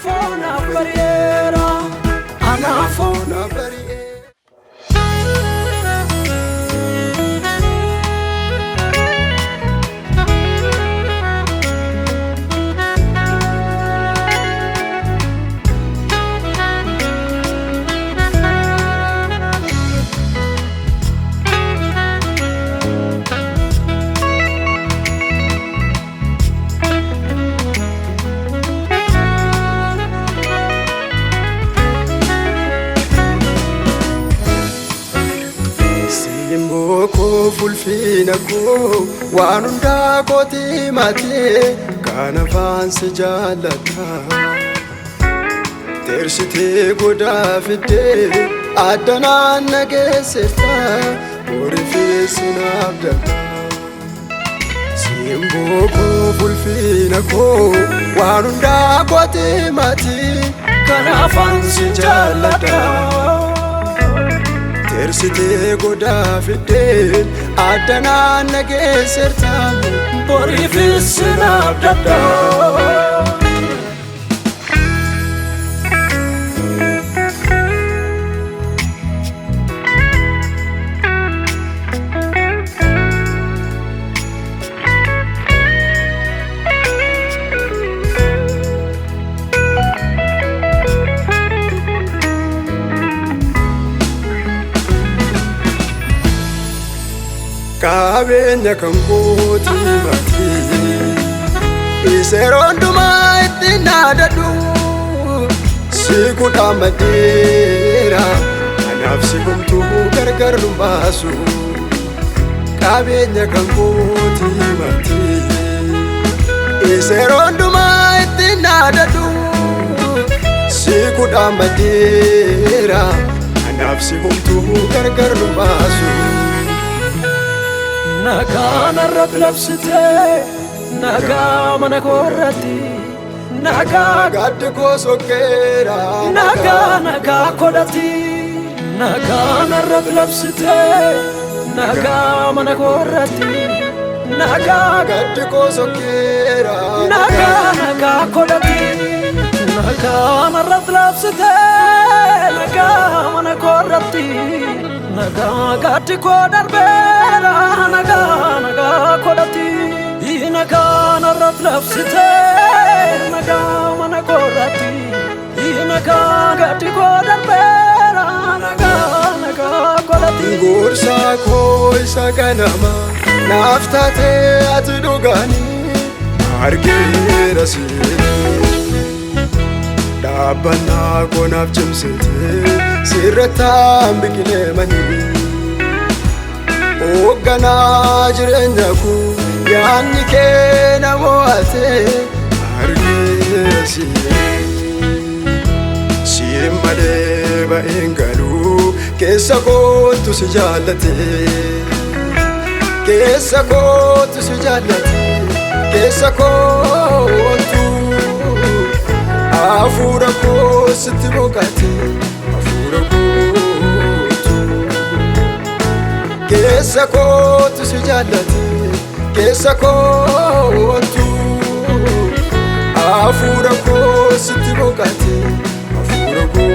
Anafona bariera, anafona bariera. Fulfina ko wanunda koti mate kana fansi jalata tersite goda fide adana nageseta orifisina abda simbo ko fulfina ko wanunda koti mate kana fansi jalata tersite goda fide adana nageserta borifisina abda Kabenya kankoti mati iseronduma itinadadu sikuta madera anafsi kumtu gargar lumbasu Kabenya kankoti mati iseronduma itinadadu sikuta madera anafsi kumtu gargar lumbasu Naga narrat labsite naga mana korrati naga gadde ko sokera naga kodati naga narrat labsite naga mana korrati naga gadde ko sokera naga kodati naga narrat labsite naga mana korrati naga gadde ko darbera naga kodati naga narrat labsite naga mana korrati naga gadde ko darbera naga kodati gorsa ko isa ganama naftate atudugani argira Dabana ko nafchimsite sirrata bikile mani Ogana jirenya ku yanni ke namoate argesi Simmade ba engalu kesa ko tu sijallate kesa ko tu sijallate kesa ko tu afura ko sitibokate afura ko Kesa ko tu sijallate kesa ko tu afura ko sitibokate afura ko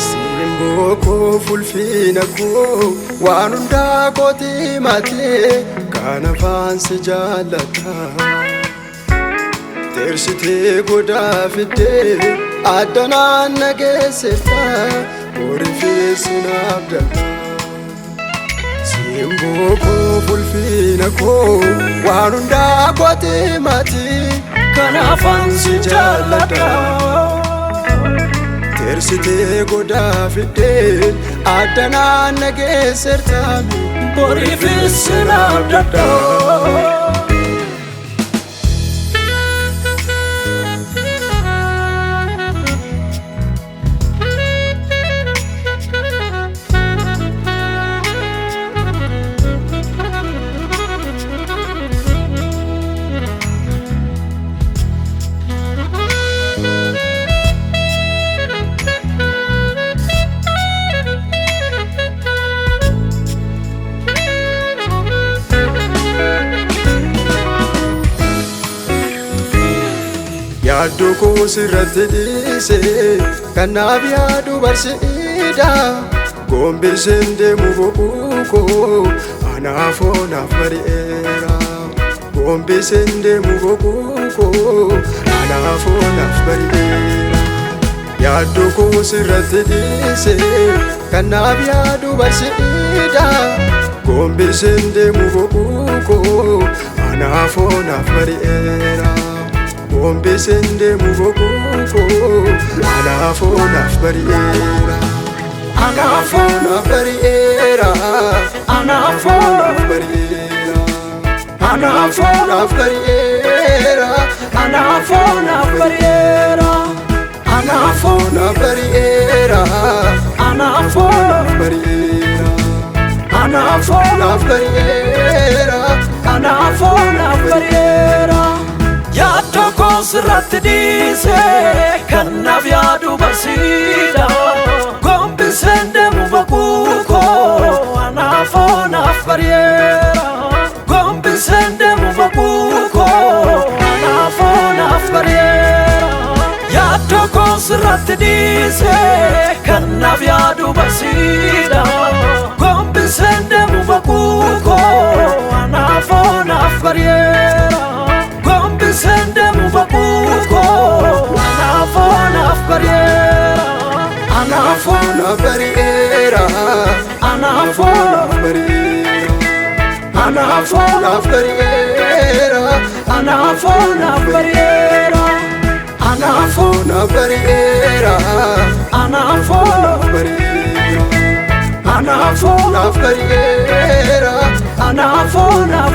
simbo ko fulfina ko wanunda koti mate kana fansi jallata tersite goda fide adana nageseta orifisina abda simbo ko fulfina ko wanunda koti mati kana fansi jallata tersite goda fide adana nageseta orifisina abda yaaddu koo sirratti dhiise kanaaf yaadu barsiidha gombiseen deemu boquu koo anaafoo naaf bari'eera gombiseen deemu boquu koo anaafoo naaf bari'eera yaaddu koo sirratti dhiise kanaaf yaadu barsiidha gombiseen deemu boquu koo anaafoo naaf bari'eera gombiseen deemu boquu koo anaafoo naaf bari'eera anaafoo naaf bari'eera anaafoo naaf bari'eera anaafoo naaf bari'eera anaafoo naaf bari'eera anaafoo naaf bari'eera anaafoo naaf bari'eera anaafoo naaf bari'eera anaafoo naaf bari'eera yaaddu koo sirratti dhiise kanaaf yaadu barsiidha gombiseen deemu boquu koo anaafoo naaf bari'eera gombiseen deemu boquu koo anaafoo naaf bari'eera yaaddu koo sirratti dhiise kanaaf yaadu barsiidha gombiseen deemu boquu koo anaafoo naaf bari'eera gombiseen deemu boquu koo anaafoo naaf bari'eera anaafoo naaf bari'eera anaafoo naaf bari'eera anaafoo naaf bari'eera anaafoo naaf bari'eera anaafoo naaf bari'eera anaafoo naaf bari'eera anaafoo naaf bari'eera anaafoo naaf